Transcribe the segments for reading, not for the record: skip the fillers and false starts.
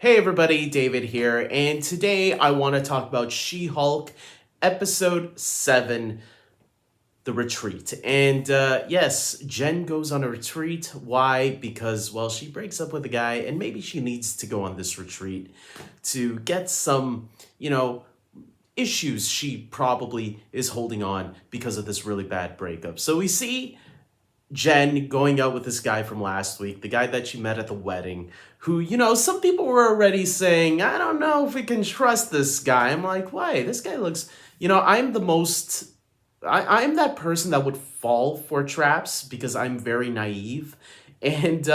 Hey everybody, David here, and today I want to talk about She-Hulk episode 7, The Retreat. And yes, Jen goes on a retreat. Why? Because, well, she breaks up with a guy, and maybe she needs to go on this retreat to get some, issues she probably is holding on because of this really bad breakup. So we see Jen going out with this guy from last week, the guy that she met at the wedding, who, some people were already saying, I don't know if we can trust this guy. I'm like, why? This guy looks, I'm the most, I'm that person that would fall for traps because I'm very naive. And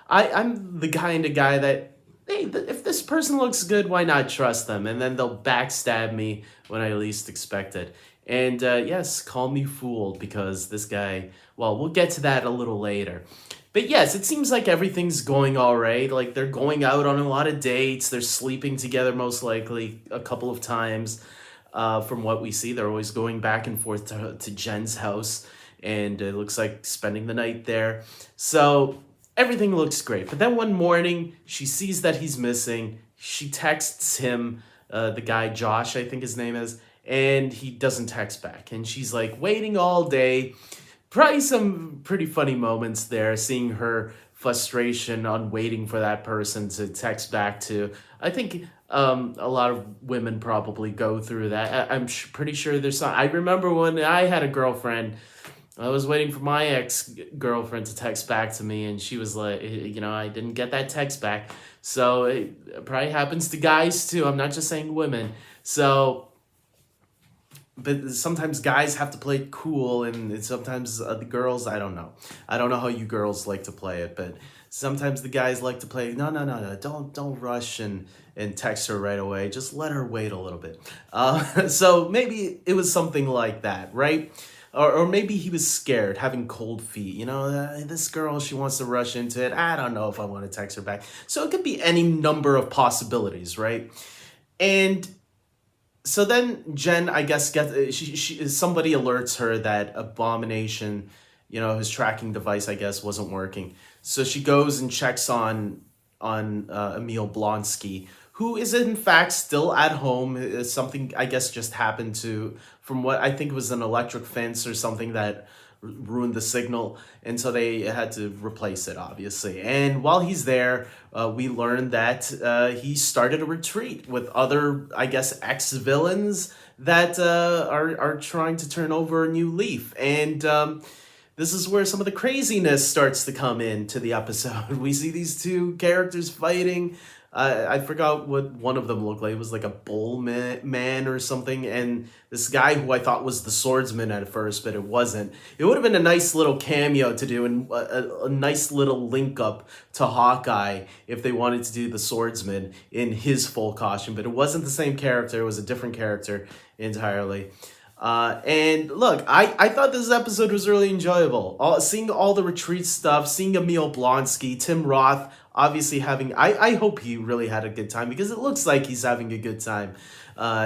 I'm the kind of guy that, hey, if this person looks good, why not trust them? And then they'll backstab me when I least expect it. And yes, call me fooled because this guy, well, we'll get to that a little later. But yes, it seems like everything's going all right. Like they're going out on a lot of dates. They're sleeping together most likely a couple of times. From what we see, they're always going back and forth to Jen's house. And it looks like spending the night there. So everything looks great. But then one morning, she sees that he's missing. She texts him, the guy Josh, I think his name is, and he doesn't text back. And she's like waiting all day. Probably some pretty funny moments there, seeing her frustration on waiting for that person to text back to. I think a lot of women probably go through that. I'm pretty sure there's some. I remember when I had a girlfriend, I was waiting for my ex-girlfriend to text back to me, and she was like, I didn't get that text back. So it probably happens to guys too. I'm not just saying women. So, but sometimes guys have to play it cool, and sometimes the girls, I don't know. I don't know how you girls like to play it, but sometimes the guys like to play, no, don't rush and text her right away. Just let her wait a little bit. So maybe it was something like that, right? Or maybe he was scared, having cold feet. This girl, she wants to rush into it. I don't know if I want to text her back. So it could be any number of possibilities, right? And so then Jen, I guess, somebody alerts her that Abomination, his tracking device, I guess, wasn't working. So she goes and checks on Emil Blonsky, who is in fact still at home. Something, I guess, just happened from what I think was an electric fence or something that ruined the signal, and so they had to replace it, obviously. And while he's there, we learn that he started a retreat with other, I guess, ex-villains that are trying to turn over a new leaf. And this is where some of the craziness starts to come into the episode. We see these two characters fighting. I forgot what one of them looked like. It was like a bull man or something. And this guy who I thought was the swordsman at first, but it wasn't. It would have been a nice little cameo to do, and a nice little link up to Hawkeye if they wanted to do the swordsman in his full costume. But it wasn't the same character. It was a different character entirely. And look, I thought this episode was really enjoyable. Seeing all the retreat stuff, seeing Emil Blonsky, Tim Roth, obviously having, I hope he really had a good time, because it looks like he's having a good time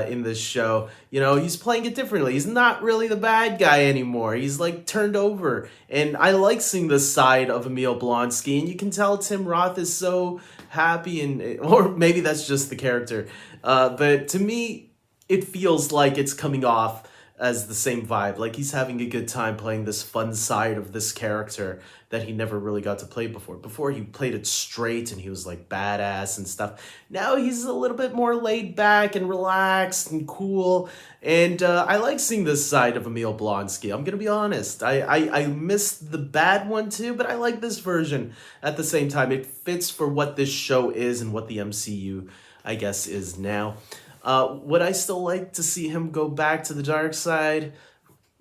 in this show. He's playing it differently. He's not really the bad guy anymore. He's like turned over. And I like seeing this side of Emil Blonsky, and you can tell Tim Roth is so happy, or maybe that's just the character. But to me, it feels like it's coming off as the same vibe. Like he's having a good time playing this fun side of this character that he never really got to play before. Before, he played it straight and he was like badass and stuff. Now he's a little bit more laid back and relaxed and cool. And I like seeing this side of Emil Blonsky. I'm gonna be honest. I missed the bad one too, but I like this version at the same time. It fits for what this show is and what the MCU, I guess, is now. Would I still like to see him go back to the dark side?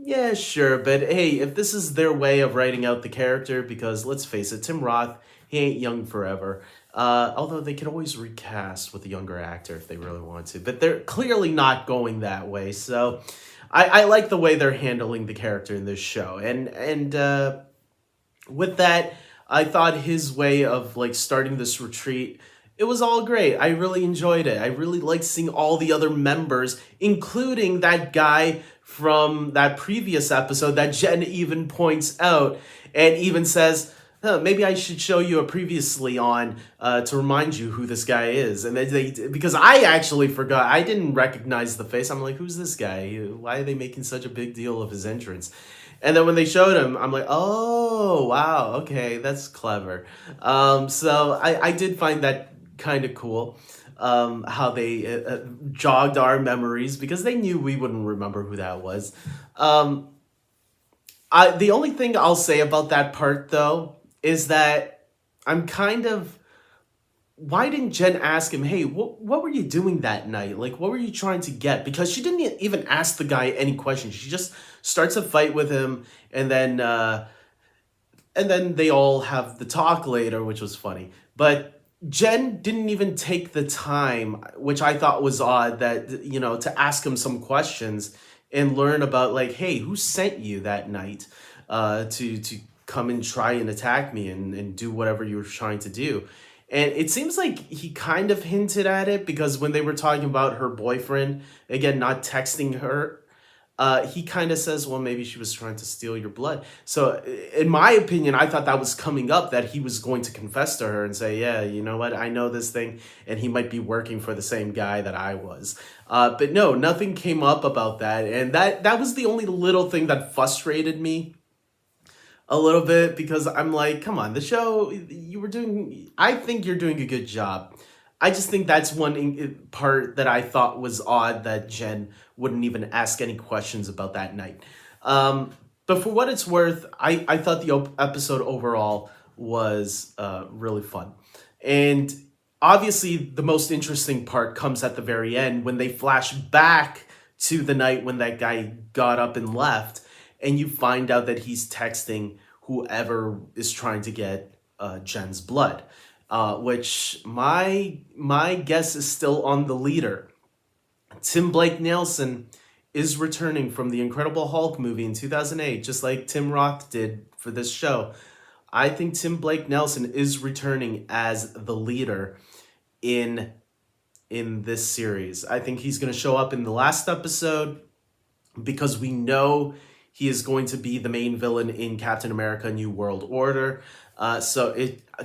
Yeah, sure, but hey, if this is their way of writing out the character, because let's face it, Tim Roth, he ain't young forever. Although they could always recast with a younger actor if they really want to, but they're clearly not going that way. So I like the way they're handling the character in this show. And with that, I thought his way of like starting this retreat, it was all great. I really enjoyed it. I really liked seeing all the other members, including that guy from that previous episode that Jen even points out and even says, huh, maybe I should show you a previously on to remind you who this guy is. And because I actually forgot, I didn't recognize the face. I'm like, who's this guy? Why are they making such a big deal of his entrance? And then when they showed him, I'm like, oh, wow, okay, that's clever. So I did find that kind of cool, how they jogged our memories because they knew we wouldn't remember who that was. Um, the only thing I'll say about that part, though, is that I'm kind of, why didn't Jen ask him, hey, what were you doing that night? Like, what were you trying to get? Because she didn't even ask the guy any questions. She just starts a fight with him, and then they all have the talk later, which was funny. But Jen didn't even take the time, which I thought was odd, that, to ask him some questions and learn about, like, hey, who sent you that night to come and try and attack me and do whatever you were trying to do. And it seems like he kind of hinted at it because when they were talking about her boyfriend, again, not texting her, he kind of says, well, maybe she was trying to steal your blood. So in my opinion, I thought that was coming up, that he was going to confess to her and say, yeah, you know what, I know this thing, and he might be working for the same guy that I was. But no, nothing came up about that. And that was the only little thing that frustrated me a little bit, because I'm like, come on, the show, I think you're doing a good job. I just think that's one part that I thought was odd, that Jen wouldn't even ask any questions about that night. But for what it's worth, I thought the episode overall was really fun. And obviously, the most interesting part comes at the very end when they flash back to the night when that guy got up and left, and you find out that he's texting whoever is trying to get Jen's blood. Which my guess is still on the leader. Tim Blake Nelson is returning from the Incredible Hulk movie in 2008, just like Tim Roth did for this show. I think Tim Blake Nelson is returning as the leader in this series. I think he's going to show up in the last episode because we know he is going to be the main villain in Captain America: New World Order. So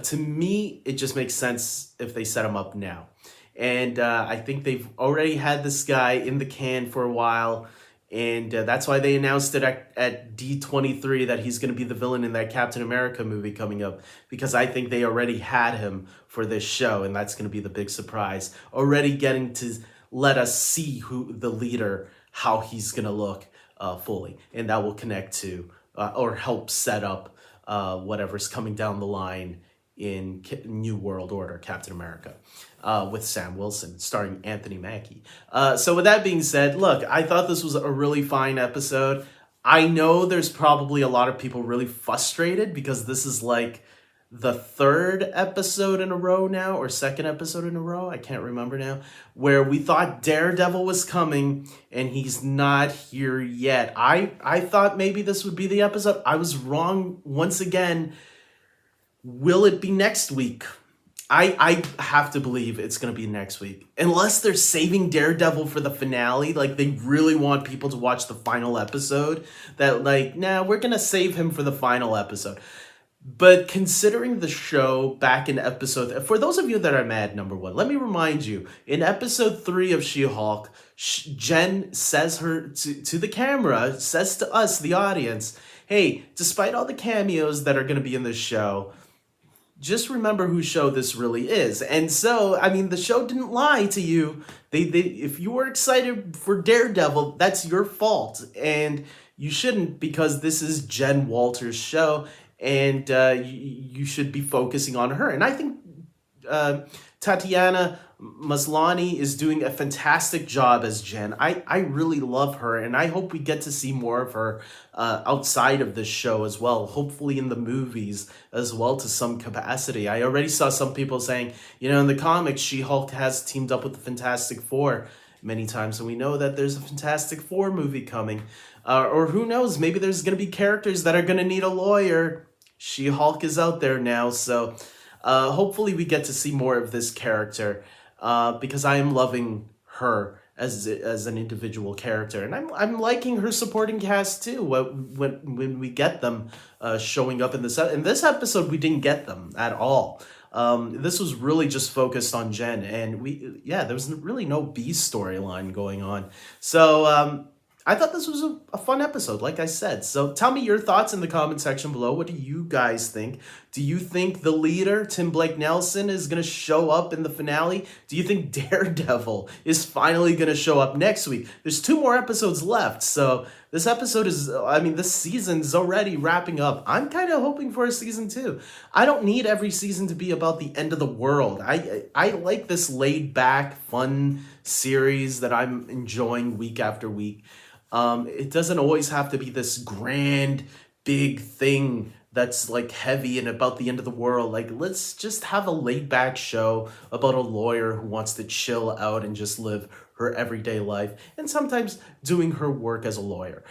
to me, it just makes sense if they set him up now. And I think they've already had this guy in the can for a while. And that's why they announced it at D23 that he's going to be the villain in that Captain America movie coming up. Because I think they already had him for this show. And that's going to be the big surprise. Already getting to let us see who the leader, how he's going to look fully. And that will connect to or help set up whatever's coming down the line in New World Order, Captain America, with Sam Wilson, starring Anthony Mackie. So with that being said, look, I thought this was a really fine episode. I know there's probably a lot of people really frustrated because this is like the third episode in a row now, or second episode in a row, I can't remember now, where we thought Daredevil was coming and he's not here yet. I thought maybe this would be the episode. I was wrong once again. Will it be next week? I have to believe it's going to be next week. Unless they're saving Daredevil for the finale, like they really want people to watch the final episode, that like, nah, we're going to save him for the final episode. But considering the show back in episode, for those of you that are mad, number one, let me remind you, in episode 3 of She-Hulk, Jen says to the camera, says to us, the audience, hey, despite all the cameos that are going to be in this show, just remember whose show this really is. And so, I mean, the show didn't lie to you. If you were excited for Daredevil, that's your fault. And you shouldn't, because this is Jen Walters' show. And you should be focusing on her. And I think Tatiana Maslany is doing a fantastic job as Jen. I really love her, and I hope we get to see more of her outside of this show as well, hopefully in the movies as well to some capacity. I already saw some people saying, in the comics, She-Hulk has teamed up with the Fantastic Four many times, and we know that there's a Fantastic Four movie coming. Or who knows, maybe there's going to be characters that are going to need a lawyer. She-Hulk is out there now, so hopefully we get to see more of this character because I am loving her as an individual character, and I'm liking her supporting cast too. When we get them showing up in this episode, we didn't get them at all. This was really just focused on Jen, and there was really no B storyline going on. So I thought this was a fun episode, like I said. So tell me your thoughts in the comment section below. What do you guys think? Do you think the leader, Tim Blake Nelson, is going to show up in the finale? Do you think Daredevil is finally going to show up next week? There's 2 more episodes left, so this season's already wrapping up. I'm kind of hoping for a season 2. I don't need every season to be about the end of the world. I like this laid-back, fun series that I'm enjoying week after week. It doesn't always have to be this grand, big thing that's like heavy and about the end of the world. Like, let's just have a laid back show about a lawyer who wants to chill out and just live her everyday life, and sometimes doing her work as a lawyer.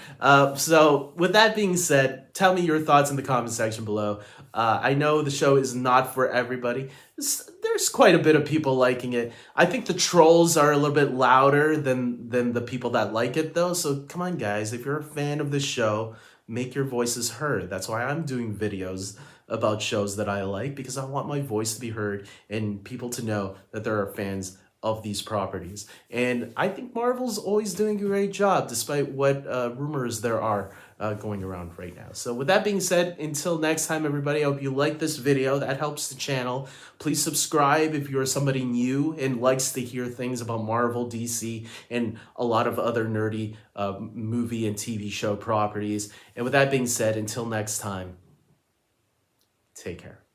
So with that being said, tell me your thoughts in the comment section below. I know the show is not for everybody. There's quite a bit of people liking it. I think the trolls are a little bit louder than the people that like it, though. So come on, guys. If you're a fan of the show, make your voices heard. That's why I'm doing videos about shows that I like, because I want my voice to be heard and people to know that there are fans of these properties. And I think Marvel's always doing a great job, despite what rumors there are going around right now. So with that being said, until next time, everybody, I hope you like this video. That helps the channel. Please subscribe if you're somebody new and likes to hear things about Marvel, DC, and a lot of other nerdy movie and TV show properties. And with that being said, until next time, take care.